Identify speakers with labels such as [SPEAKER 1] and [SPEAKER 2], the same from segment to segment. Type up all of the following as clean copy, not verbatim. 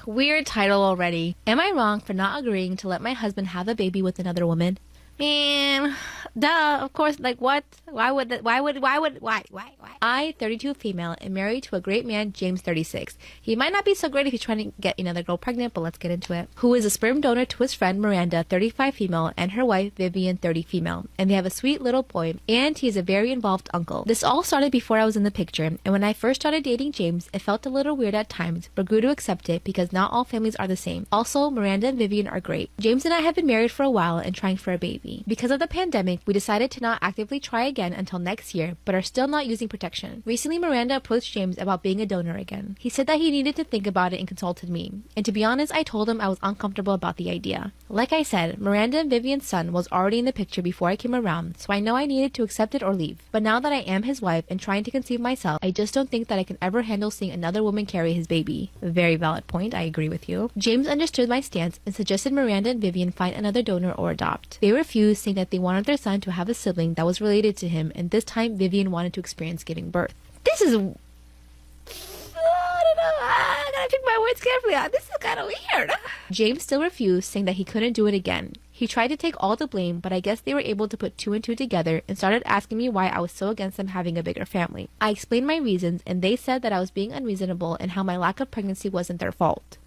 [SPEAKER 1] Weird title already. Am I wrong for not agreeing to let my husband have a baby with another woman? Man, duh, of course, like what? Why? I, 32 female, am married to a great man, James, 36. He might not be so great if he's trying to get another girl pregnant, but let's get into it. Who is a sperm donor to his friend, Miranda, 35 female, and her wife, Vivian, 30 female. And they have a sweet little boy, and he is a very involved uncle. This all started before I was in the picture, and when I first started dating James, it felt a little weird at times, but grew to accept it because not all families are the same. Also, Miranda and Vivian are great. James and I have been married for a while and trying for a baby. Because of the pandemic, we decided to not actively try again until next year, but are still not using protection. Recently, Miranda approached James about being a donor again. He said that he needed to think about it and consulted me. And to be honest, I told him I was uncomfortable about the idea. Like I said, Miranda and Vivian's son was already in the picture before I came around, so I know I needed to accept it or leave. But now that I am his wife and trying to conceive myself, I just don't think that I can ever handle seeing another woman carry his baby. Very valid point, I agree with you. James understood my stance and suggested Miranda and Vivian find another donor or adopt. They refused, saying that they wanted their son to have a sibling that was related to him, and this time Vivian wanted to experience giving birth. This is... I don't know. I gotta pick my words carefully. This is kind of weird. James still refused, saying that he couldn't do it again. He tried to take all the blame, but I guess they were able to put two and two together and started asking me why I was so against them having a bigger family. I explained my reasons, and they said that I was being unreasonable and how my lack of pregnancy wasn't their fault.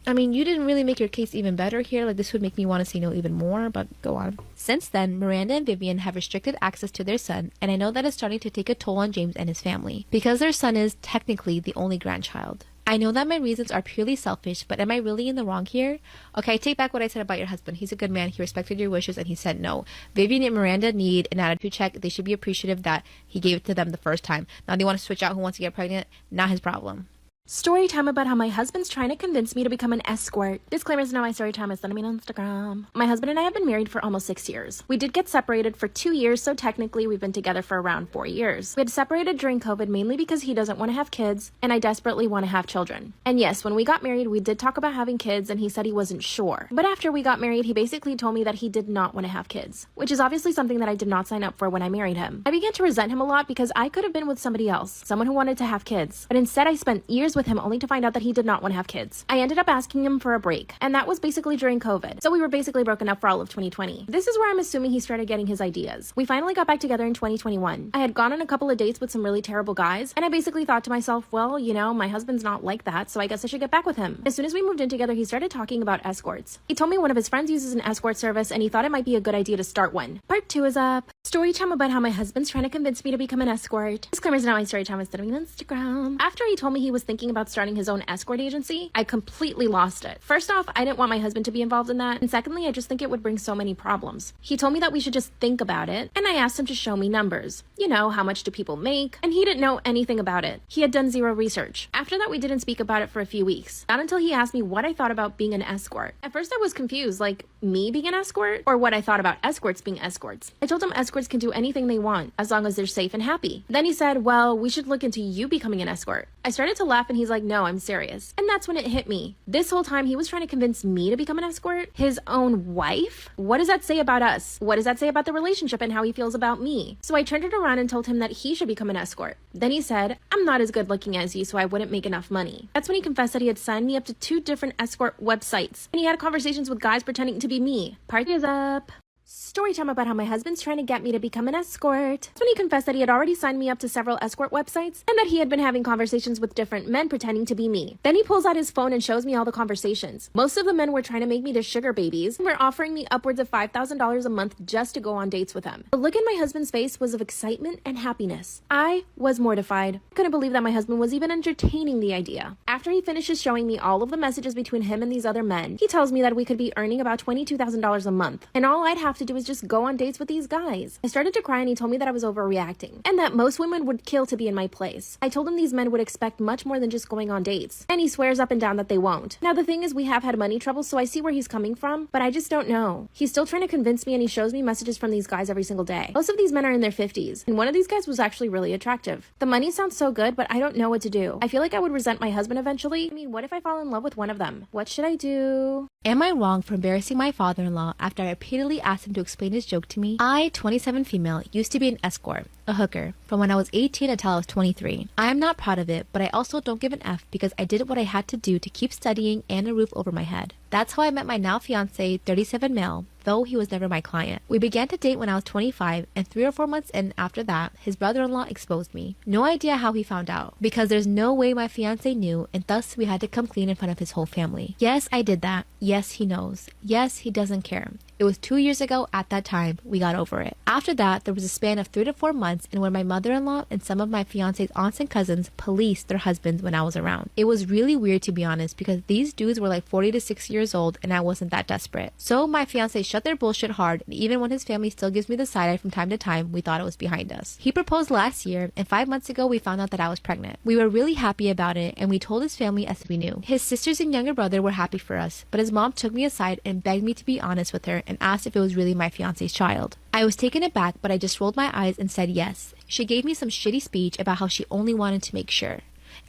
[SPEAKER 1] I mean, you didn't really make your case even better here. Like, this would make me want to say no even more, but go on. Since then, Miranda and Vivian have restricted access to their son, and I know that it's starting to take a toll on James and his family, because their son is technically the only grandchild. I know that my reasons are purely selfish, but am I really in the wrong here? Okay, I take back what I said about your husband. He's a good man. He respected your wishes, and he said no. Vivian and Miranda need an attitude check. They should be appreciative that he gave it to them the first time. Now they want to switch out who wants to get pregnant. Not his problem.
[SPEAKER 2] Story time about how my husband's trying to convince me to become an escort. Disclaimers, now my story time is sending me on Instagram. My husband and I have been married for almost 6 years. We did get separated for 2 years, so technically we've been together for around 4 years. We had separated during COVID mainly because he doesn't want to have kids, and I desperately want to have children. And yes, when we got married, we did talk about having kids, and he said he wasn't sure. But after we got married, he basically told me that he did not want to have kids, which is obviously something that I did not sign up for when I married him. I began to resent him a lot because I could have been with somebody else, someone who wanted to have kids. But instead, I spent years with him only to find out that he did not want to have kids. I ended up asking him for a break, and that was basically during COVID. So we were basically broken up for all of 2020. This is where I'm assuming he started getting his ideas. We finally got back together in 2021. I had gone on a couple of dates with some really terrible guys, and I basically thought to myself, well, you know, my husband's not like that, so I guess I should get back with him. As soon as we moved in together, he started talking about escorts. He told me one of his friends uses an escort service, and he thought it might be a good idea to start one. Part 2 is up. Story time about how my husband's trying to convince me to become an escort. Disclaimers, now my story time is sending me on Instagram. After he told me he was thinking about starting his own escort agency, I completely lost it. First off, I didn't want my husband to be involved in that, and secondly, I just think it would bring so many problems. He told me that we should just think about it, and I asked him to show me numbers. You know, how much do people make? And he didn't know anything about it. He had done zero research. After that, we didn't speak about it for a few weeks. Not until he asked me what I thought about being an escort. At first, I was confused, like, me being an escort? Or what I thought about escorts being escorts. I told him escorts can do anything they want, as long as they're safe and happy. Then he said, well, we should look into you becoming an escort. I started to laugh, and he's like, no, I'm serious. And that's when it hit me. This whole time, he was trying to convince me to become an escort? His own wife? What does that say about us? What does that say about the relationship and how he feels about me? So I turned it around and told him that he should become an escort. Then he said, I'm not as good looking as you, so I wouldn't make enough money. That's when he confessed that he had signed me up to 2 different escort websites, and he had conversations with guys pretending to be me. Party is up. Story time about how my husband's trying to get me to become an escort. That's when he confessed that he had already signed me up to several escort websites and that he had been having conversations with different men pretending to be me. Then he pulls out his phone and shows me all the conversations. Most of the men were trying to make me their sugar babies and were offering me upwards of $5,000 a month just to go on dates with them. The look in my husband's face was of excitement and happiness. I was mortified. I couldn't believe that my husband was even entertaining the idea. After he finishes showing me all of the messages between him and these other men, he tells me that we could be earning about $22,000 a month, and all I'd have to do is just go on dates with these guys. I started to cry, and he told me that I was overreacting and that most women would kill to be in my place. I told him these men would expect much more than just going on dates, and he swears up and down that they won't. Now the thing is, we have had money trouble, so I see where he's coming from, but I just don't know. He's still trying to convince me, and he shows me messages from these guys every single day. Most of these men are in their 50s, and one of these guys was actually really attractive. The money sounds so good, but I don't know what to do. I feel like I would resent my husband eventually. I mean, what if I fall in love with one of them? What should I do?
[SPEAKER 1] Am I wrong for embarrassing my father-in-law after I repeatedly asked him to explain his joke to me? I, 27 female, used to be an escort. a hooker, from when I was 18 until I was 23. I am not proud of it, but I also don't give an F because I did what I had to do to keep studying and a roof over my head. That's how I met my now fiance, 37 male, though he was never my client. We began to date when I was 25, and 3 or 4 months in after that, his brother-in-law exposed me. No idea how he found out, because there's no way my fiance knew, and thus we had to come clean in front of his whole family. Yes, I did that. Yes, he knows. Yes, he doesn't care. It was 2 years ago at that time. We got over it. After that, there was a span of 3 to 4 months in where my mother-in-law and some of my fiance's aunts and cousins policed their husbands when I was around. It was really weird, to be honest, because these dudes were like 40 to 60 years old and I wasn't that desperate. So my fiance shut their bullshit hard, and even when his family still gives me the side eye from time to time, we thought it was behind us. He proposed last year, and 5 months ago we found out that I was pregnant. We were really happy about it, and we told his family as we knew. His sisters and younger brother were happy for us, but his mom took me aside and begged me to be honest with her and asked if it was really my fiance's child. I was taken aback, but I just rolled my eyes and said yes. She gave me some shitty speech about how she only wanted to make sure.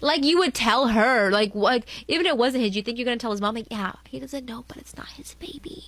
[SPEAKER 1] Like, you would tell her, like, what, even if it wasn't his, you think you're gonna tell his mom, like, yeah, he doesn't know, but it's not his baby.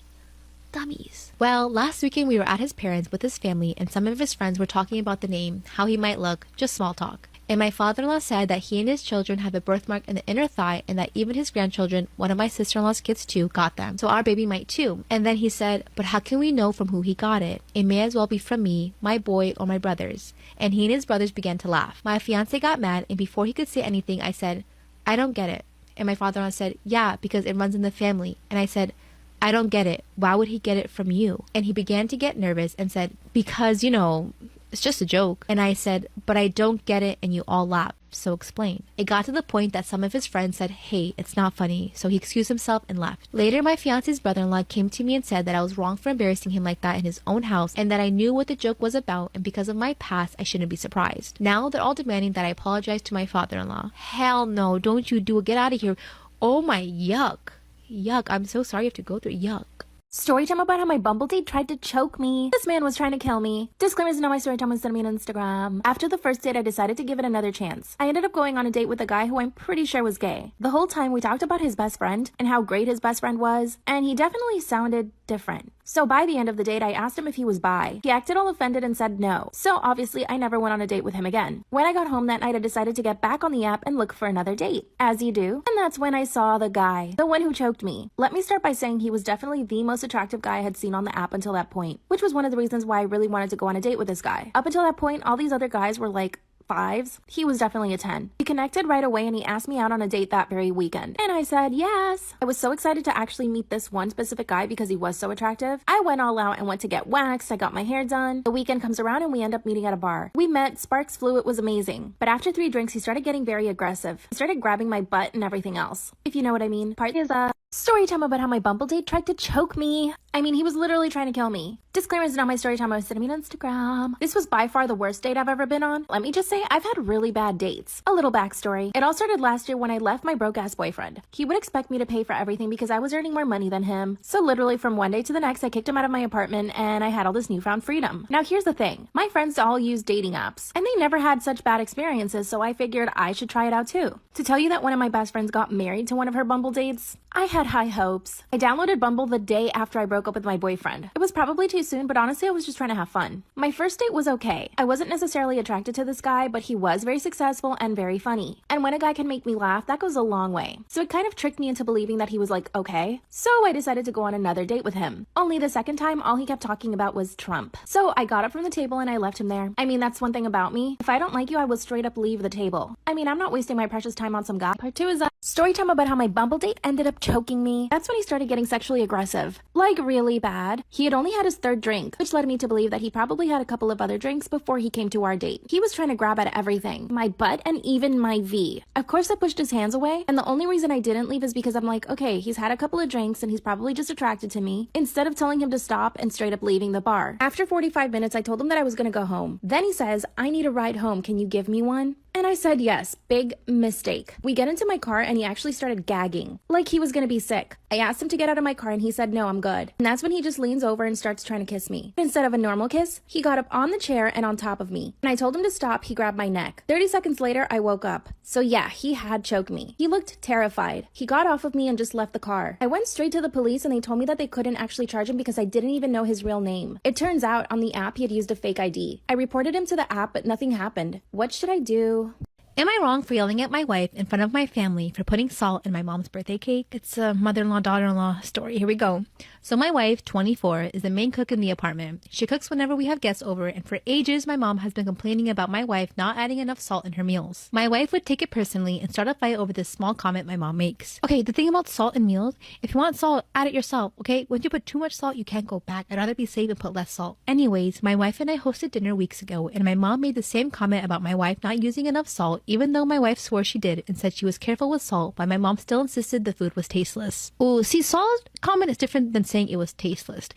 [SPEAKER 1] Dummies. Well, last weekend we were at his parents with his family, and some of his friends were talking about the name, how he might look, just small talk. And my father-in-law said that he and his children have a birthmark in the inner thigh, and that even his grandchildren, one of my sister-in-law's kids too, got them. So our baby might too. And then he said, but how can we know from who he got it? It may as well be from me, my boy, or my brothers. And he and his brothers began to laugh. My fiance got mad, and before he could say anything, I said, I don't get it. And my father-in-law said, yeah, because it runs in the family. And I said, I don't get it. Why would he get it from you? And he began to get nervous and said, because, it's just a joke. And I said, but I don't get it, and you all laugh. So explain. It got to the point that some of his friends said, hey, it's not funny. So he excused himself and left. Later, my fiance's brother-in-law came to me and said that I was wrong for embarrassing him like that in his own house, and that I knew what the joke was about, and because of my past, I shouldn't be surprised. Now they're all demanding that I apologize to my father-in-law. Hell no, don't you do it. Get out of here. Oh my, yuck. Yuck. I'm so sorry you have to go through yuck.
[SPEAKER 2] Storytime about how my Bumble date tried to choke me. This man was trying to kill me. Disclaimers, now my storytime was sending me on Instagram. After the first date, I decided to give it another chance. I ended up going on a date with a guy who I'm pretty sure was gay. The whole time we talked about his best friend and how great his best friend was, and he definitely sounded different. So by the end of the date, I asked him if he was bi. He acted all offended and said no. So obviously, I never went on a date with him again. When I got home that night, I decided to get back on the app and look for another date, as you do. And that's when I saw the guy, the one who choked me. Let me start by saying he was definitely the most attractive guy I had seen on the app until that point, which was one of the reasons why I really wanted to go on a date with this guy. Up until that point, all these other guys were like 5s. He was definitely a 10. We connected right away and he asked me out on a date that very weekend. And I said yes. I was so excited to actually meet this one specific guy because he was so attractive. I went all out and went to get waxed. I got my hair done. The weekend comes around and we end up meeting at a bar. We met, sparks flew, it was amazing. But after 3 drinks, he started getting very aggressive. He started grabbing my butt and everything else. If you know what I mean. Part is story time about how my Bumble date tried to choke me. I mean, he was literally trying to kill me. Disclaimer is not my story time. I was sending me on Instagram. This was by far the worst date I've ever been on. Let me just say, I've had really bad dates. A little backstory. It all started last year when I left my broke-ass boyfriend. He would expect me to pay for everything because I was earning more money than him. So literally from one day to the next, I kicked him out of my apartment and I had all this newfound freedom. Now here's the thing. My friends all use dating apps and they never had such bad experiences, so I figured I should try it out too. To tell you that one of my best friends got married to one of her Bumble dates, I had high hopes. I downloaded Bumble the day after I broke up with my boyfriend. It was probably too soon, but honestly, I was just trying to have fun. My first date was okay. I wasn't necessarily attracted to this guy, but he was very successful and very funny. And when a guy can make me laugh, that goes a long way. So it kind of tricked me into believing that he was like, okay. So I decided to go on another date with him. Only the second time, all he kept talking about was Trump. So I got up from the table and I left him there. I mean, that's one thing about me. If I don't like you, I will straight up leave the table. I mean, I'm not wasting my precious time on some guy. Part 2 is story time about how my Bumble date ended up choking me. That's when he started getting sexually aggressive. Like really bad. He had only had his 3rd drink, which led me to believe that he probably had a couple of other drinks before he came to our date. He was trying to grab at everything. My butt and even my V. Of course I pushed his hands away, and the only reason I didn't leave is because I'm like, okay, he's had a couple of drinks and he's probably just attracted to me, instead of telling him to stop and straight up leaving the bar. After 45 minutes, I told him that I was gonna go home. Then he says, I need a ride home, can you give me one? And I said yes. Big mistake. We get into my car and he actually started gagging, like he was gonna be sick. I asked him to get out of my car and he said, no, I'm good. And that's when he just leans over and starts trying to kiss me. Instead of a normal kiss, he got up on the chair and on top of me. When I told him to stop, he grabbed my neck. 30 seconds later, I woke up. So yeah, he had choked me. He looked terrified. He got off of me and just left the car. I went straight to the police and they told me that they couldn't actually charge him because I didn't even know his real name. It turns out on the app he had used a fake ID. I reported him to the app, but nothing happened. What should I do?
[SPEAKER 1] Am I wrong for yelling at my wife in front of my family for putting salt in my mom's birthday cake? It's a mother-in-law, daughter-in-law story. Here we go. So my wife, 24, is the main cook in the apartment. She cooks whenever we have guests over, and for ages, my mom has been complaining about my wife not adding enough salt in her meals. My wife would take it personally and start a fight over this small comment my mom makes. Okay, the thing about salt in meals, if you want salt, add it yourself, okay? When you put too much salt, you can't go back. I'd rather be safe and put less salt. Anyways, my wife and I hosted dinner weeks ago, and my mom made the same comment about my wife not using enough salt, even though my wife swore she did and said she was careful with salt, but my mom still insisted the food was tasteless. Oh, see, salt comment is different than saying it was tasteless.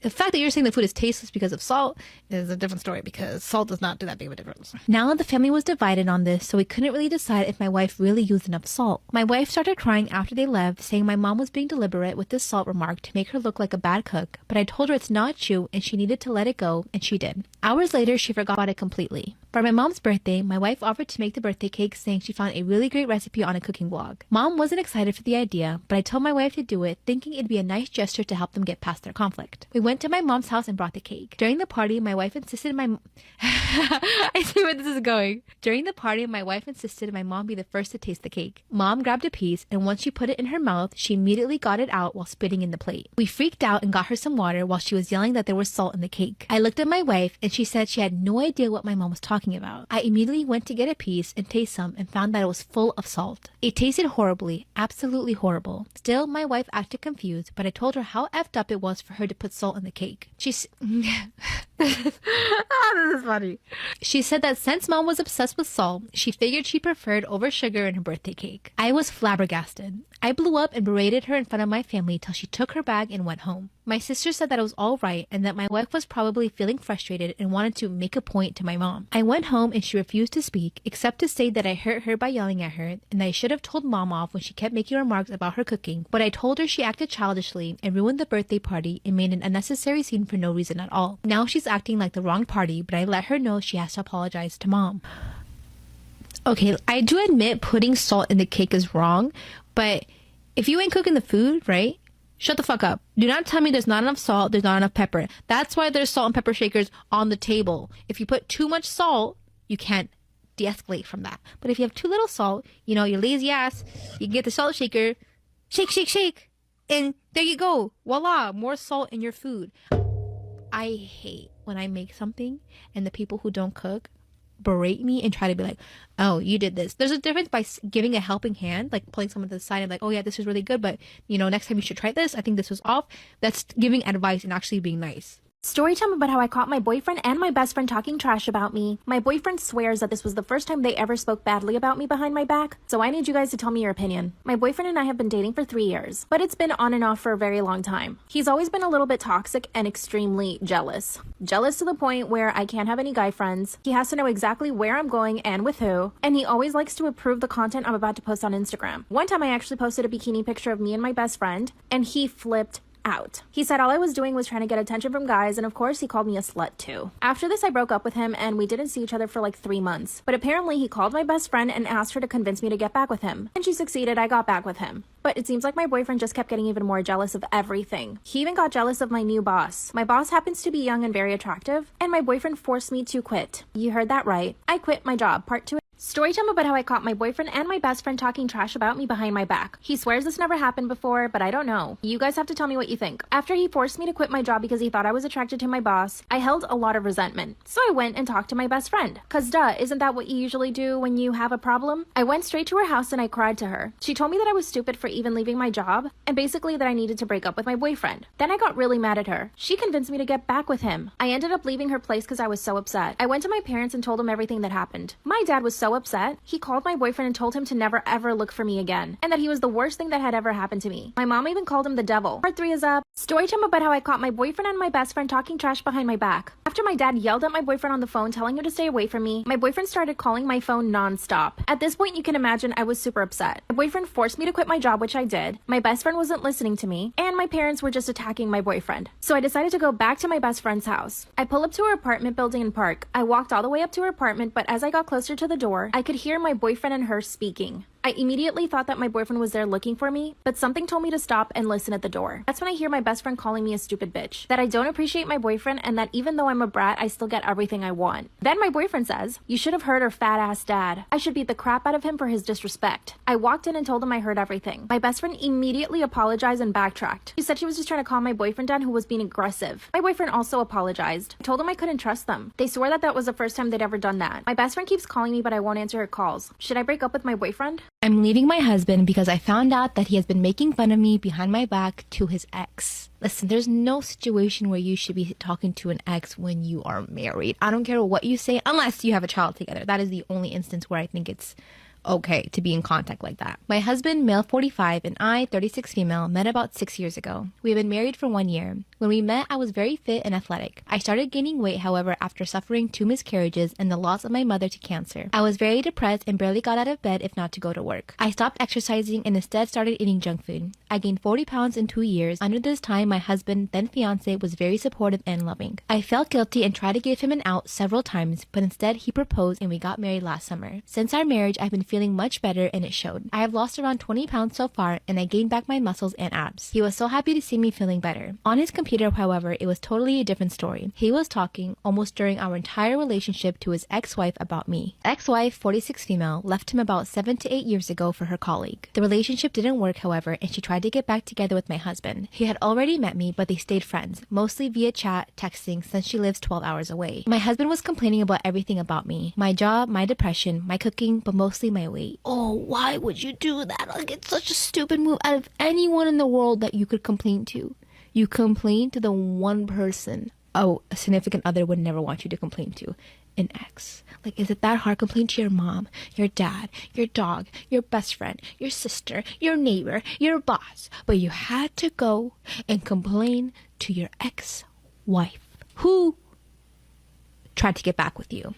[SPEAKER 1] The fact that you're saying the food is tasteless because of salt is a different story because salt does not do that big of a difference. Now the family was divided on this, so we couldn't really decide if my wife really used enough salt. My wife started crying after they left, saying my mom was being deliberate with this salt remark to make her look like a bad cook, but I told her it's not true and she needed to let it go, and she did. Hours later, she forgot about it completely. For my mom's birthday, my wife offered to make the birthday cake, saying she found a really great recipe on a cooking blog. Mom wasn't excited for the idea, but I told my wife to do it, thinking it'd be a nice gesture to help them get past their conflict. We went to my mom's house and brought the cake. During the party, my wife insisted I see where this is going. During the party, my wife insisted my mom be the first to taste the cake. Mom grabbed a piece, and once she put it in her mouth, she immediately got it out while spitting in the plate. We freaked out and got her some water while she was yelling that there was salt in the cake. I looked at my wife, and she said she had no idea what my mom was talking about. I immediately went to get a piece and taste some and found that it was full of salt. It tasted horribly, absolutely horrible. Still, my wife acted confused, but I told her how effed up it was for her to put salt in the cake. This is funny. She said that since mom was obsessed with salt, she figured she preferred over sugar in her birthday cake. I was flabbergasted. I blew up and berated her in front of my family till she took her bag and went home. My sister said that it was all right and that my wife was probably feeling frustrated and wanted to make a point to my mom. I went home and she refused to speak, except to say that I hurt her by yelling at her and that I should have told mom off when she kept making remarks about her cooking, but I told her she acted childishly and ruined the birthday party and made an unnecessary scene for no reason at all. Now she's acting like the wrong party, but I let her know she has to apologize to mom. Okay, I do admit putting salt in the cake is wrong, but if you ain't cooking the food, right? Shut the fuck up. Do not tell me there's not enough salt, there's not enough pepper. That's why there's salt and pepper shakers on the table. If you put too much salt, you can't de-escalate from that. But if you have too little salt, you know, your lazy ass, you can get the salt shaker, shake, shake, shake, and there you go. Voila, more salt in your food. I hate when I make something and the people who don't cook berate me and try to be like, oh, you did this. There's a difference by giving a helping hand, like pulling someone to the side and like, oh yeah, this is really good, but you know, next time you should try this. I think this was off. That's giving advice and actually being nice.
[SPEAKER 2] Storytime about how I caught my boyfriend and my best friend talking trash about me. My boyfriend swears that this was the first time they ever spoke badly about me behind my back, so I need you guys to tell me your opinion. My boyfriend and I have been dating for 3 years, but it's been on and off for a very long time. He's always been a little bit toxic and extremely jealous. Jealous to the point where I can't have any guy friends. He has to know exactly where I'm going and with who, and he always likes to approve the content I'm about to post on Instagram. One time I actually posted a bikini picture of me and my best friend, and he flipped out. He said all I was doing was trying to get attention from guys, and of course he called me a slut too. After this, I broke up with him and we didn't see each other for like 3 months. But apparently he called my best friend and asked her to convince me to get back with him. And she succeeded. I got back with him. But it seems like my boyfriend just kept getting even more jealous of everything. He even got jealous of my new boss. My boss happens to be young and very attractive, and my boyfriend forced me to quit. You heard that right. I quit my job. Part 2. Storytime about how I caught my boyfriend and my best friend talking trash about me behind my back. He swears this never happened before, but I don't know. You guys have to tell me what you think. After he forced me to quit my job because he thought I was attracted to my boss, I held a lot of resentment. So I went and talked to my best friend. Cause duh, isn't that what you usually do when you have a problem? I went straight to her house and I cried to her. She told me that I was stupid for even leaving my job, and basically that I needed to break up with my boyfriend. Then I got really mad at her. She convinced me to get back with him. I ended up leaving her place because I was so upset. I went to my parents and told them everything that happened. My dad was so so upset. He called my boyfriend and told him to never ever look for me again, and that he was the worst thing that had ever happened to me. My mom even called him the devil. Part 3 is up. Story time about how I caught my boyfriend and my best friend talking trash behind my back. After my dad yelled at my boyfriend on the phone telling him to stay away from me, my boyfriend started calling my phone non-stop. At this point, you can imagine I was super upset. My boyfriend forced me to quit my job, which I did. My best friend wasn't listening to me, and my parents were just attacking my boyfriend. So I decided to go back to my best friend's house. I pull up to her apartment building and park. I walked all the way up to her apartment, but as I got closer to the door, I could hear my boyfriend and her speaking. I immediately thought that my boyfriend was there looking for me, but something told me to stop and listen at the door. That's when I hear my best friend calling me a stupid bitch, that I don't appreciate my boyfriend, and that even though I'm a brat, I still get everything I want. Then my boyfriend says, "You should have heard her fat ass dad. I should beat the crap out of him for his disrespect." I walked in and told him I heard everything. My best friend immediately apologized and backtracked. She said she was just trying to calm my boyfriend down, who was being aggressive. My boyfriend also apologized. I told him I couldn't trust them. They swore that that was the first time they'd ever done that. My best friend keeps calling me, but I won't answer her calls. Should I break up with my boyfriend?
[SPEAKER 1] I'm leaving my husband because I found out that he has been making fun of me behind my back to his ex. Listen, there's no situation where you should be talking to an ex when you are married. I don't care what you say unless you have a child together. That is the only instance where I think it's okay to be in contact like that. My husband, male 45, and I, 36 female, met about 6 years ago. We have been married for 1 year. When we met, I was very fit and athletic. I started gaining weight, however, after suffering 2 miscarriages and the loss of my mother to cancer. I was very depressed and barely got out of bed if not to go to work. I stopped exercising and instead started eating junk food. I gained 40 pounds in 2 years. Under this time, my husband, then fiance, was very supportive and loving. I felt guilty and tried to give him an out several times, but instead he proposed and we got married last summer. Since our marriage, I've been feeling much better and it showed. I have lost around 20 pounds so far and I gained back my muscles and abs. He was so happy to see me feeling better. On his computer, however, it was totally a different story. He was talking almost during our entire relationship to his ex-wife about me. Ex-wife, 46 female, left him about 7 to 8 years ago for her colleague. The relationship didn't work, however, and she tried to get back together with my husband. He had already met me, but they stayed friends, mostly via chat, texting, since she lives 12 hours away. My husband was complaining about everything about me. My job, my depression, my cooking, but mostly my weight. Oh, why would you do that? Like, it's such a stupid move. Out of anyone in the world that you could complain to, you complain to the one person a significant other would never want you to complain to. An ex. Like, is it that hard? Complain to your mom, your dad, your dog, your best friend, your sister, your neighbor, your boss. But you had to go and complain to your ex-wife who tried to get back with you.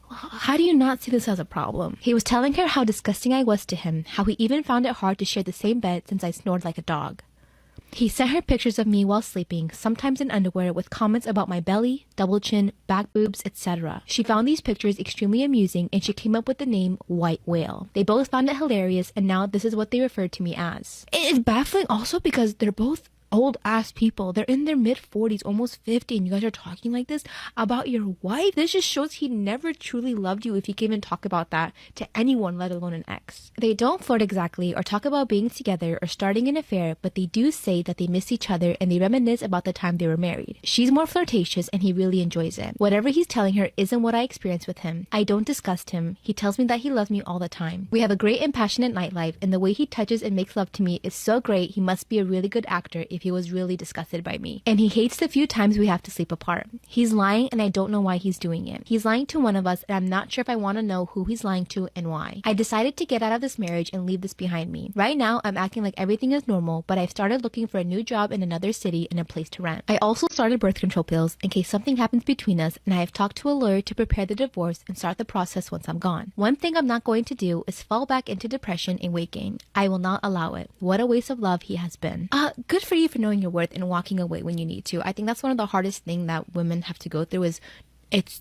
[SPEAKER 1] How do you not see this as a problem? He was telling her how disgusting I was to him, how he even found it hard to share the same bed since I snored like a dog. He sent her pictures of me while sleeping, sometimes in underwear, with comments about my belly, double chin, back boobs, etc. She found these pictures extremely amusing and she came up with the name White Whale. They both found it hilarious and now this is what they referred to me as. It is baffling also because they're both old ass people. They're in their mid 40s, almost 50, and you guys are talking like this about your wife. This just shows he never truly loved you if he can even talk about that to anyone, let alone an ex. They don't flirt exactly or talk about being together or starting an affair, but they do say that they miss each other and they reminisce about the time they were married. She's more flirtatious and he really enjoys it. Whatever he's telling her isn't what I experienced with him. I don't disgust him. He tells me that he loves me all the time. We have a great and passionate nightlife, and the way he touches and makes love to me is so great. He must be a really good actor if he was really disgusted by me. And he hates the few times we have to sleep apart. He's lying and I don't know why he's doing it. He's lying to one of us and I'm not sure if I want to know who he's lying to and why. I decided to get out of this marriage and leave this behind me. Right now I'm acting like everything is normal, but I've started looking for a new job in another city and a place to rent. I also started birth control pills in case something happens between us, and I have talked to a lawyer to prepare the divorce and start the process once I'm gone. One thing I'm not going to do is fall back into depression and weight gain. I will not allow it. What a waste of love he has been. Good for you for knowing your worth and walking away when you need to. I think that's one of the hardest things that women have to go through is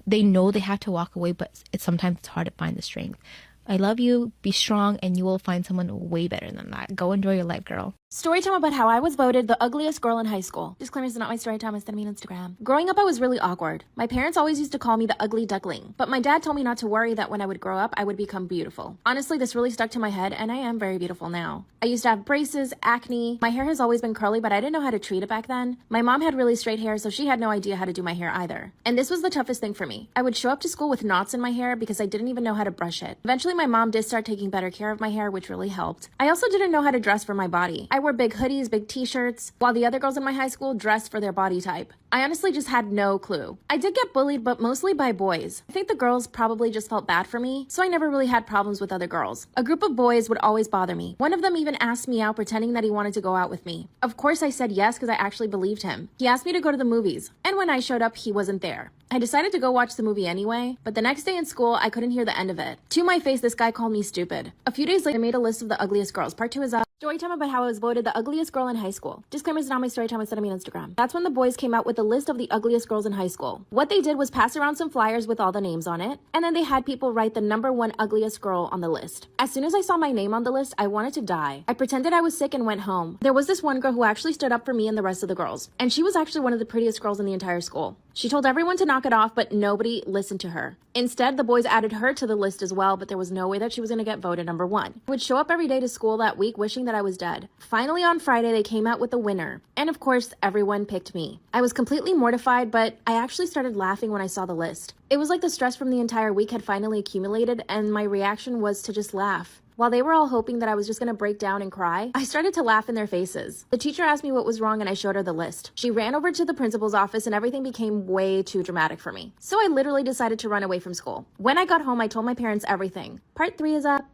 [SPEAKER 1] they know they have to walk away, but sometimes it's hard to find the strength. I love you, be strong, and you will find someone way better than that. Go enjoy your life, girl.
[SPEAKER 2] Story time about how I was voted the ugliest girl in high school. Disclaimer is not my story time, it's me on Instagram. Growing up, I was really awkward. My parents always used to call me the ugly duckling, but my dad told me not to worry that when I would grow up, I would become beautiful. Honestly, this really stuck to my head, and I am very beautiful now. I used to have braces, acne. My hair has always been curly, but I didn't know how to treat it back then. My mom had really straight hair, so she had no idea how to do my hair either. And this was the toughest thing for me. I would show up to school with knots in my hair because I didn't even know how to brush it. Eventually, my mom did start taking better care of my hair, which really helped. I also didn't know how to dress for my body. I wore big hoodies, big t-shirts, while the other girls in my high school dressed for their body type. I honestly just had no clue. I did get bullied, but mostly by boys. I think the girls probably just felt bad for me, so I never really had problems with other girls. A group of boys would always bother me. One of them even asked me out, pretending that he wanted to go out with me. Of course I said yes because I actually believed him. He asked me to go to the movies, and when I showed up, he wasn't there. I decided to go watch the movie anyway, but the next day in school, I couldn't hear the end of it. To my face, this guy called me stupid. A few days later, I made a list of the ugliest girls. Part 2 is up. Storytime about how I was voted the ugliest girl in high school. Disclaimers not my storytime instead of me on Instagram. That's when the boys came out with a list of the ugliest girls in high school. What they did was pass around some flyers with all the names on it, and then they had people write the number 1 ugliest girl on the list. As soon as I saw my name on the list, I wanted to die. I pretended I was sick and went home. There was this one girl who actually stood up for me and the rest of the girls, and she was actually one of the prettiest girls in the entire school. She told everyone to knock it off, but nobody listened to her. Instead, the boys added her to the list as well, but there was no way that she was going to get voted number 1. I would show up every day to school that week wishing that I was dead. Finally, on Friday, they came out with the winner. And of course, everyone picked me. I was completely mortified, but I actually started laughing when I saw the list. It was like the stress from the entire week had finally accumulated, and my reaction was to just laugh. While they were all hoping that I was just going to break down and cry, I started to laugh in their faces. The teacher asked me what was wrong and I showed her the list. She ran over to the principal's office and everything became way too dramatic for me. So I literally decided to run away from school. When I got home, I told my parents everything. Part 3 is up.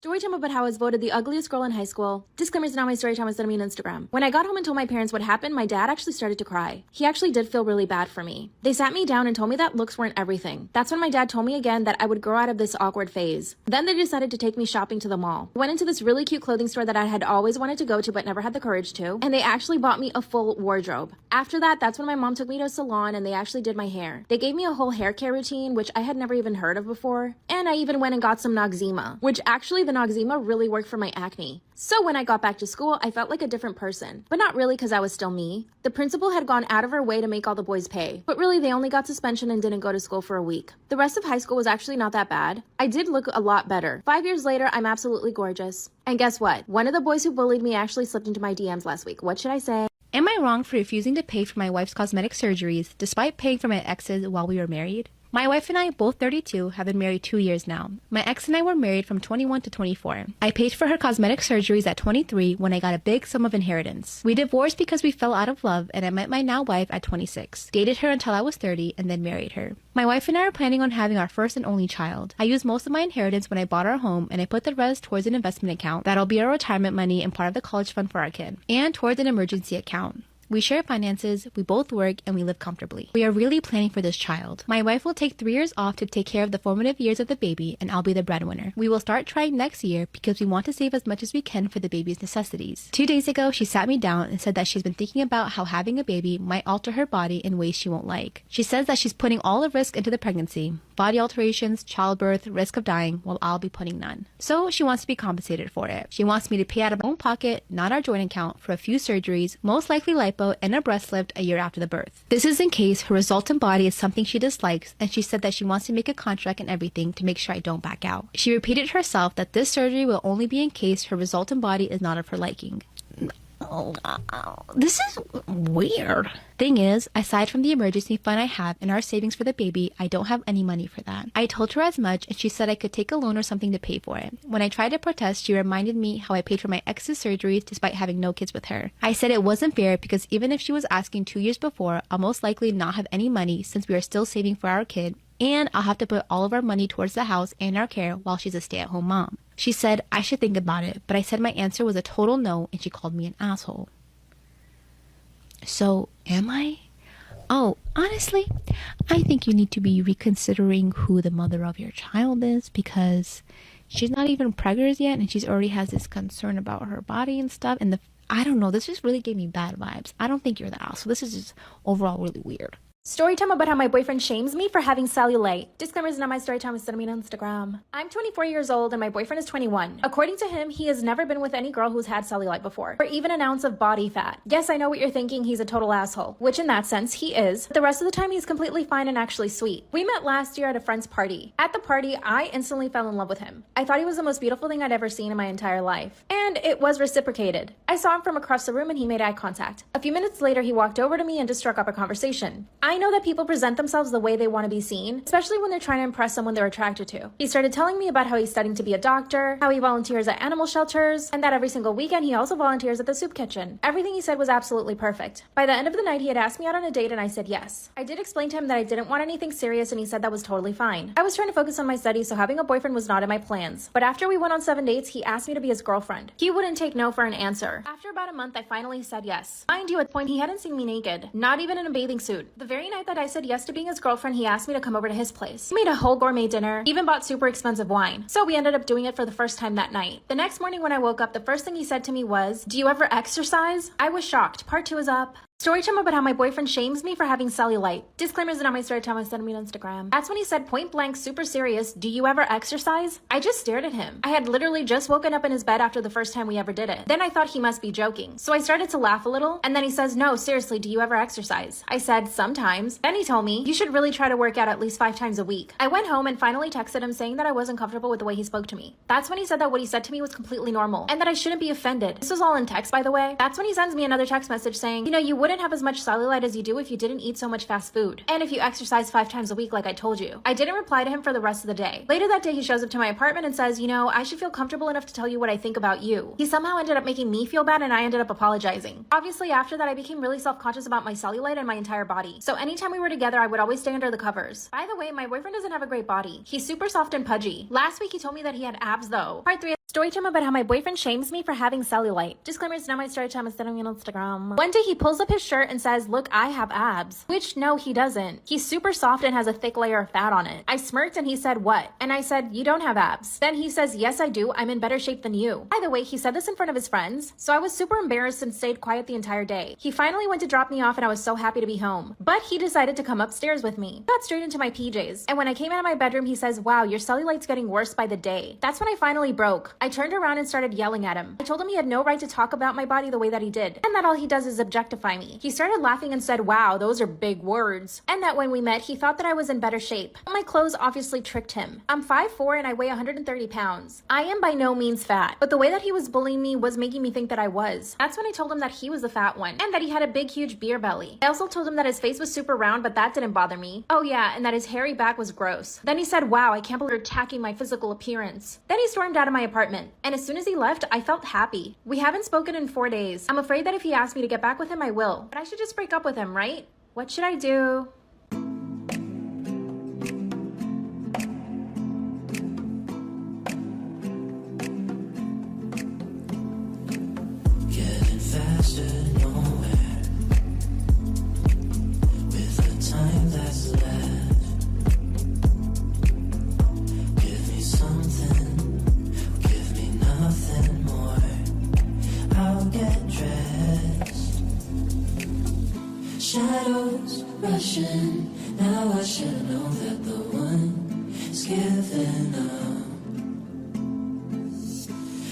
[SPEAKER 2] Storytime about how I was voted the ugliest girl in high school. Disclaimers not my storytime instead of me on Instagram. When I got home and told my parents what happened, my dad actually started to cry. He actually did feel really bad for me. They sat me down and told me that looks weren't everything. That's when my dad told me again that I would grow out of this awkward phase. Then they decided to take me shopping to the mall. I went into this really cute clothing store that I had always wanted to go to but never had the courage to, and they actually bought me a full wardrobe. After that, that's when my mom took me to a salon and they actually did my hair. They gave me a whole hair care routine, which I had never even heard of before, and I even went and got some Noxzema, which actually the Noxzema really worked for my acne. So when I got back to school, I felt like a different person, but not really because I was still me. The principal had gone out of her way to make all the boys pay, but really they only got suspension and didn't go to school for a week. The rest of high school was actually not that bad. I did look a lot better. 5 years later, I'm absolutely gorgeous. And guess what? One of the boys who bullied me actually slipped into my DMs last week. What should I say?
[SPEAKER 1] Am I wrong for refusing to pay for my wife's cosmetic surgeries despite paying for my ex's while we were married? My wife and I, both 32, have been married 2 years now. My ex and I were married from 21 to 24. I paid for her cosmetic surgeries at 23 when I got a big sum of inheritance. We divorced because we fell out of love and I met my now wife at 26. Dated her until I was 30 and then married her. My wife and I are planning on having our first and only child. I used most of my inheritance when I bought our home and I put the rest towards an investment account that'll be our retirement money and part of the college fund for our kid, and towards an emergency account. We share finances, we both work, and we live comfortably. We are really planning for this child. My wife will take 3 years off to take care of the formative years of the baby, and I'll be the breadwinner. We will start trying next year because we want to save as much as we can for the baby's necessities. 2 days ago, she sat me down and said that she's been thinking about how having a baby might alter her body in ways she won't like. She says that she's putting all the risk into the pregnancy, body alterations, childbirth, risk of dying, while I'll be putting none. So she wants to be compensated for it. She wants me to pay out of my own pocket, not our joint account, for a few surgeries, most likely lipo and a breast lift a year after the birth. This is in case her resultant body is something she dislikes, and she said that she wants to make a contract and everything to make sure I don't back out. She repeated herself that this surgery will only be in case her resultant body is not of her liking. This is weird. Thing is, aside from the emergency fund I have and our savings for the baby, I don't have any money for that. I told her as much and she said I could take a loan or something to pay for it. When I tried to protest, she reminded me how I paid for my ex's surgeries despite having no kids with her. I said it wasn't fair because even if she was asking 2 years before, I'll most likely not have any money since we are still saving for our kid, and I'll have to put all of our money towards the house and our care while she's a stay-at-home mom. She said I should think about it, but I said my answer was a total no and she called me an asshole. So, am I? Oh, honestly, I think you need to be reconsidering who the mother of your child is, because she's not even pregnant yet and she's already has this concern about her body and stuff. And I don't know, this just really gave me bad vibes. I don't think you're the asshole. This is just overall really weird.
[SPEAKER 2] Storytime about how my boyfriend shames me for having cellulite. Disclaimers not my storytime is sending me on Instagram. I'm 24 years old and my boyfriend is 21. According to him, he has never been with any girl who's had cellulite before, or even an ounce of body fat. Yes, I know what you're thinking, he's a total asshole, which in that sense, he is. The rest of the time, he's completely fine and actually sweet. We met last year at a friend's party. At the party, I instantly fell in love with him. I thought he was the most beautiful thing I'd ever seen in my entire life. And it was reciprocated. I saw him from across the room and he made eye contact. A few minutes later, he walked over to me and just struck up a conversation. I know that people present themselves the way they want to be seen, especially when they're trying to impress someone they're attracted to. He started telling me about how he's studying to be a doctor, how he volunteers at animal shelters, and that every single weekend he also volunteers at the soup kitchen. Everything he said was absolutely perfect. By the end of the night, he had asked me out on a date and I said yes. I did explain to him that I didn't want anything serious and he said that was totally fine. I was trying to focus on my studies, so having a boyfriend was not in my plans. But after we went on 7 dates, he asked me to be his girlfriend. He wouldn't take no for an answer. After about a month, I finally said yes. Mind you, at the point he hadn't seen me naked, not even in a bathing suit. The very night that I said yes to being his girlfriend, he asked me to come over to his place. He made a whole gourmet dinner, even bought super expensive wine. So we ended up doing it for the first time that night. The next morning when I woke up, the first thing he said to me was, "Do you ever exercise?" I was shocked. Part 2 is up. Storytime about how my boyfriend shames me for having cellulite. Disclaimers are not my storytime, I sent me on Instagram. That's when he said point blank, super serious, "Do you ever exercise?" I just stared at him. I had literally just woken up in his bed after the first time we ever did it. Then I thought he must be joking. So I started to laugh a little, and then he says, "No, seriously, do you ever exercise?" I said, "Sometimes." Then he told me, "You should really try to work out at least 5 times a week." I went home and finally texted him saying that I wasn't comfortable with the way he spoke to me. That's when he said that what he said to me was completely normal, and that I shouldn't be offended. This was all in text, by the way. That's when he sends me another text message saying, "You know, you wouldn't have as much cellulite as you do if you didn't eat so much fast food. And if you exercise 5 times a week like I told you." I didn't reply to him for the rest of the day. Later that day, he shows up to my apartment and says, "You know, I should feel comfortable enough to tell you what I think about you." He somehow ended up making me feel bad and I ended up apologizing. Obviously, after that, I became really self-conscious about my cellulite and my entire body. So anytime we were together, I would always stay under the covers. By the way, my boyfriend doesn't have a great body. He's super soft and pudgy. Last week, he told me that he had abs though. Part 3. Storytime about how my boyfriend shames me for having cellulite. Disclaimer, it's not my storytime, it's sending me on Instagram. One day he pulls up his shirt and says, "Look, I have abs." Which, no, he doesn't. He's super soft and has a thick layer of fat on it. I smirked and he said, "What?" And I said, "You don't have abs." Then he says, "Yes, I do. I'm in better shape than you." By the way, he said this in front of his friends, so I was super embarrassed and stayed quiet the entire day. He finally went to drop me off and I was so happy to be home. But he decided to come upstairs with me. Got straight into my PJs. And when I came out of my bedroom, he says, "Wow, your cellulite's getting worse by the day." That's when I finally broke. I turned around and started yelling at him. I told him he had no right to talk about my body the way that he did, and that all he does is objectify me. He started laughing and said, "Wow, those are big words." And that when we met, he thought that I was in better shape. But my clothes obviously tricked him. I'm 5'4" and I weigh 130 pounds. I am by no means fat, but the way that he was bullying me was making me think that I was. That's when I told him that he was the fat one, and that he had a big, huge beer belly. I also told him that his face was super round, but that didn't bother me. Oh yeah, and that his hairy back was gross. Then he said, "Wow, I can't believe you're attacking my physical appearance." Then he stormed out of my apartment, and as soon as he left, I felt happy. We haven't spoken in 4 days. I'm afraid that if he asks me to get back with him, I will. But I should just break up with him, right? What should I do?
[SPEAKER 3] Getting faster nowhere with the time that's left. Give me something, give me nothing more. I'll get dressed. Shadows rushing. Now I should know that the one is giving up.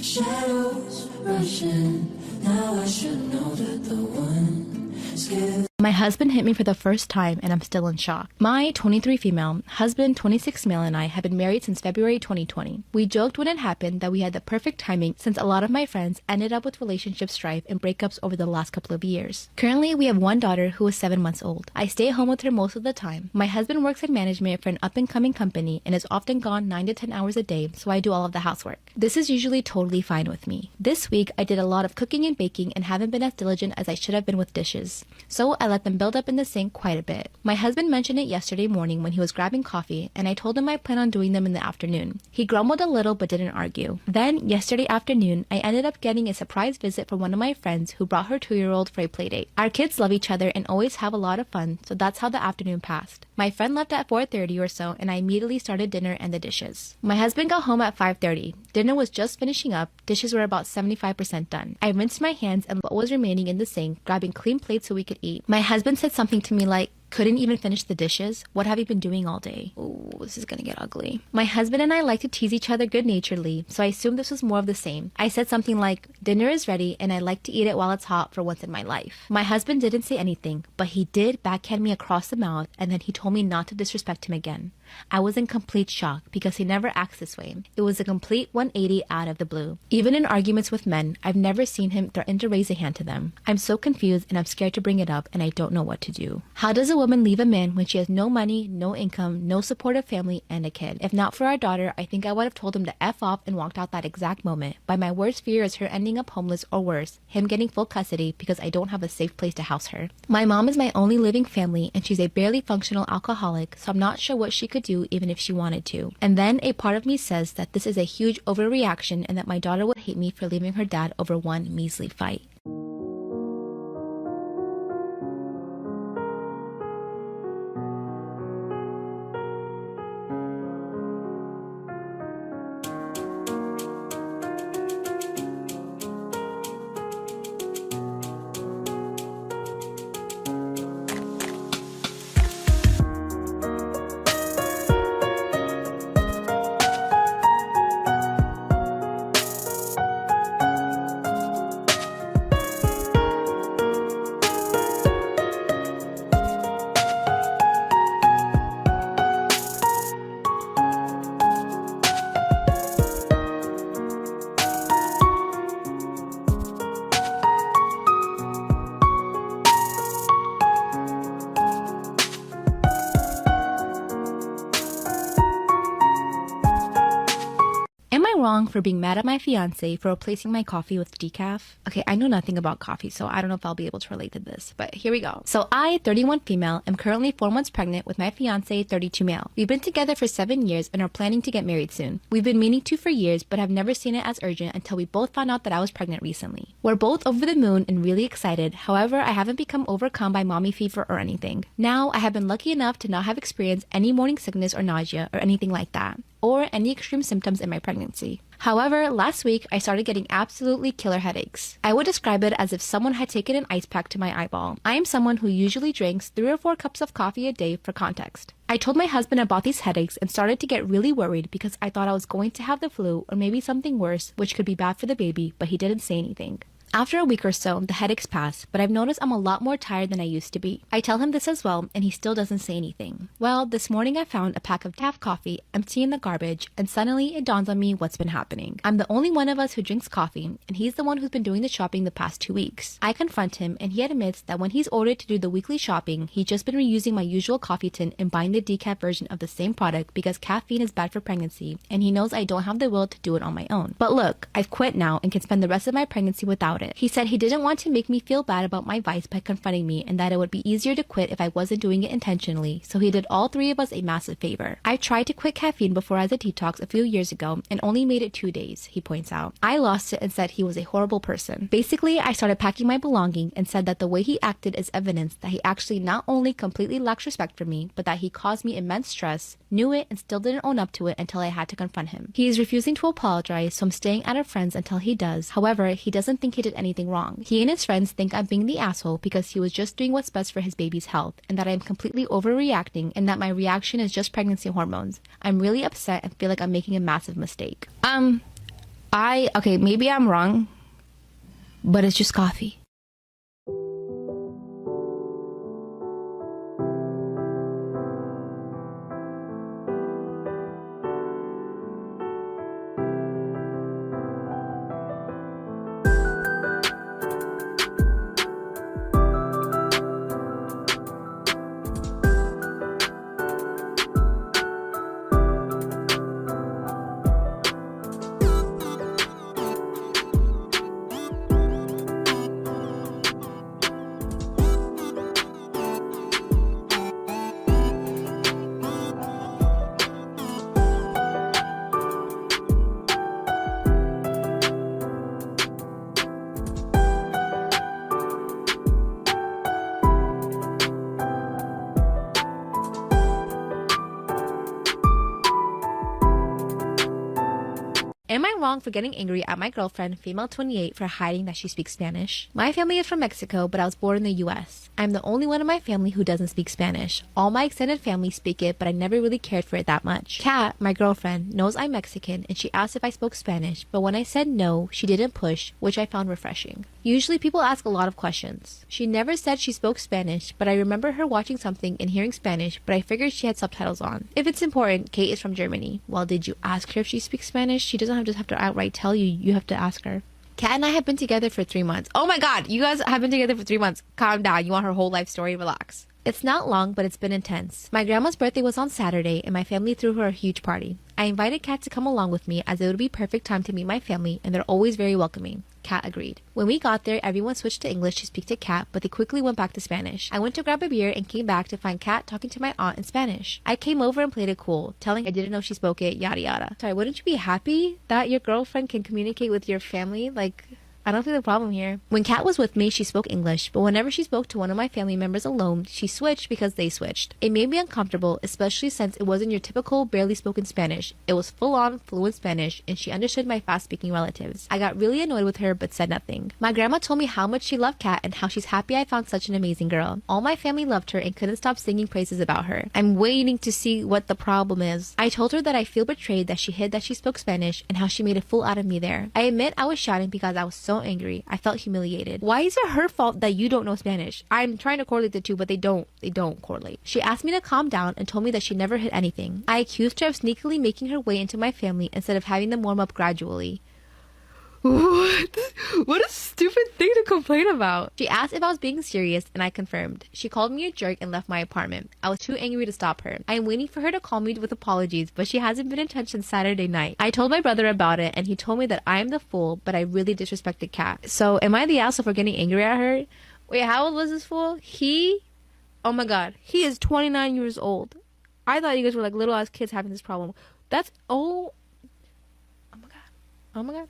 [SPEAKER 3] Shadows rushing. Now I should know that the one is giving.
[SPEAKER 1] My husband hit me for the first time and I'm still in shock. My 23 female, husband 26 male and I have been married since February 2020. We joked when it happened that we had the perfect timing since a lot of my friends ended up with relationship strife and breakups over the last couple of years. Currently, we have one daughter who is 7 months old. I stay home with her most of the time. My husband works in management for an up-and-coming company and is often gone 9 to 10 hours a day, so I do all of the housework. This is usually totally fine with me. This week, I did a lot of cooking and baking and haven't been as diligent as I should have been with dishes. So I let them build up in the sink quite a bit. My husband mentioned it yesterday morning when he was grabbing coffee, and I told him I plan on doing them in the afternoon. He grumbled a little but didn't argue. Then, yesterday afternoon, I ended up getting a surprise visit from one of my friends who brought her 2-year-old for a playdate. Our kids love each other and always have a lot of fun, so that's how the afternoon passed. My friend left at 4:30 or so, and I immediately started dinner and the dishes. My husband got home at 5:30. Dinner was just finishing up. Dishes were about 75% done. I rinsed my hands and what was remaining in the sink, grabbing clean plates so we could eat. My husband said something to me like, "Couldn't even finish the dishes? What have you been doing all day?" Ooh, this is gonna get ugly. My husband and I like to tease each other good-naturedly, so I assumed this was more of the same. I said something like, "Dinner is ready and I like to eat it while it's hot for once in my life." My husband didn't say anything, but he did backhand me across the mouth and then he told me not to disrespect him again. I was in complete shock because he never acts this way. It was a complete 180 out of the blue. Even in arguments with men, I've never seen him threaten to raise a hand to them. I'm so confused and I'm scared to bring it up and I don't know what to do. How does a woman leave a man when she has no money, no income, no supportive family, and a kid? If not for our daughter, I think I would have told him to F off and walked out that exact moment. But my worst fear is her ending up homeless or worse, him getting full custody because I don't have a safe place to house her. My mom is my only living family and she's a barely functional alcoholic, so I'm not sure what she could do even if she wanted to. And then a part of me says that this is a huge overreaction and that my daughter would hate me for leaving her dad over one measly fight. Wrong for being mad at my fiance for replacing my coffee with decaf? Okay, I know nothing about coffee, so I don't know if I'll be able to relate to this, but here we go. So I, 31 female, am currently 4 months pregnant with my fiance, 32 male. We've been together for 7 years and are planning to get married soon. We've been meaning to for years, but have never seen it as urgent until we both found out that I was pregnant recently. We're both over the moon and really excited. However, I haven't become overcome by mommy fever or anything. Now, I have been lucky enough to not have experienced any morning sickness or nausea or anything like that, or any extreme symptoms in my pregnancy. However, last week, I started getting absolutely killer headaches. I would describe it as if someone had taken an ice pack to my eyeball. I am someone who usually drinks 3 or 4 cups of coffee a day for context. I told my husband about these headaches and started to get really worried because I thought I was going to have the flu or maybe something worse, which could be bad for the baby, but he didn't say anything. After a week or so, the headaches pass, but I've noticed I'm a lot more tired than I used to be. I tell him this as well, and he still doesn't say anything. Well, this morning I found a pack of Taf coffee empty in the garbage, and suddenly it dawns on me what's been happening. I'm the only one of us who drinks coffee, and he's the one who's been doing the shopping the past 2 weeks. I confront him, and he admits that when he's ordered to do the weekly shopping, he's just been reusing my usual coffee tin and buying the decaf version of the same product because caffeine is bad for pregnancy, and he knows I don't have the will to do it on my own. But look, I've quit now and can spend the rest of my pregnancy without it. He said he didn't want to make me feel bad about my vice by confronting me and that it would be easier to quit if I wasn't doing it intentionally, so he did all 3 of us a massive favor. I tried to quit caffeine before as a detox a few years ago and only made it 2 days, he points out. I lost it and said he was a horrible person. Basically, I started packing my belongings and said that the way he acted is evidence that he actually not only completely lacks respect for me, but that he caused me immense stress, knew it, and still didn't own up to it until I had to confront him. He is refusing to apologize, so I'm staying at a friend's until he does. However, he doesn't think he did anything wrong. He and his friends think I'm being the asshole because he was just doing what's best for his baby's health, and that I'm completely overreacting and that my reaction is just pregnancy hormones. I'm really upset and feel like I'm making a massive mistake. Okay, maybe I'm wrong, but it's just coffee. Am I wrong for getting angry at my girlfriend, female 28, for hiding that she speaks Spanish? My family is from Mexico, but I was born in the US. I'm the only one in my family who doesn't speak Spanish. All my extended family speak it, but I never really cared for it that much. Kat, my girlfriend, knows I'm Mexican, and she asked if I spoke Spanish, but when I said no, she didn't push, which I found refreshing. Usually people ask a lot of questions. She never said she spoke Spanish, but I remember her watching something and hearing Spanish, but I figured she had subtitles on. If it's important, Kate is from Germany. Well, did you ask her if she speaks Spanish? She doesn't just have to outright tell you. You have to ask her. Kat and I have been together for 3 months. Oh my god, you guys have been together for 3 months. Calm down. You want her whole life story? Relax. It's not long, but it's been intense. My grandma's birthday was on Saturday, and my family threw her a huge party. I invited Kat to come along with me as it would be perfect time to meet my family, and they're always very welcoming. Kat agreed. When we got there, everyone switched to English to speak to Kat, but they quickly went back to Spanish. I went to grab a beer and came back to find Kat talking to my aunt in Spanish. I came over and played it cool, telling I didn't know she spoke it, yada yada. Sorry, wouldn't you be happy that your girlfriend can communicate with your family? Like, I don't see the problem here. When Kat was with me, she spoke English, but whenever she spoke to one of my family members alone, she switched because they switched. It made me uncomfortable, especially since it wasn't your typical barely spoken Spanish. It was full-on fluent Spanish, and she understood my fast-speaking relatives. I got really annoyed with her, but said nothing. My grandma told me how much she loved Kat and how she's happy I found such an amazing girl. All my family loved her and couldn't stop singing praises about her. I'm waiting to see what the problem is. I told her that I feel betrayed that she hid that she spoke Spanish and how she made a fool out of me there. I admit I was shouting because I was so angry. I felt humiliated. Why is it her fault that you don't know Spanish? I'm trying to correlate the two, but they don't correlate. She asked me to calm down and told me that she never hid anything. I accused her of sneakily making her way into my family instead of having them warm up gradually. What a stupid thing to complain about. She asked if I was being serious, and I confirmed. She called me a jerk and left my apartment. I was too angry to stop her. I am waiting for her to call me with apologies, but she hasn't been in touch since Saturday night. I told my brother about it, and he told me that I am the fool, but I really disrespected Kat. So am I the asshole for getting angry at her? Wait, how old was this fool? Oh my god, he is 29 years old. I thought you guys were like little ass kids having this problem. Oh my god.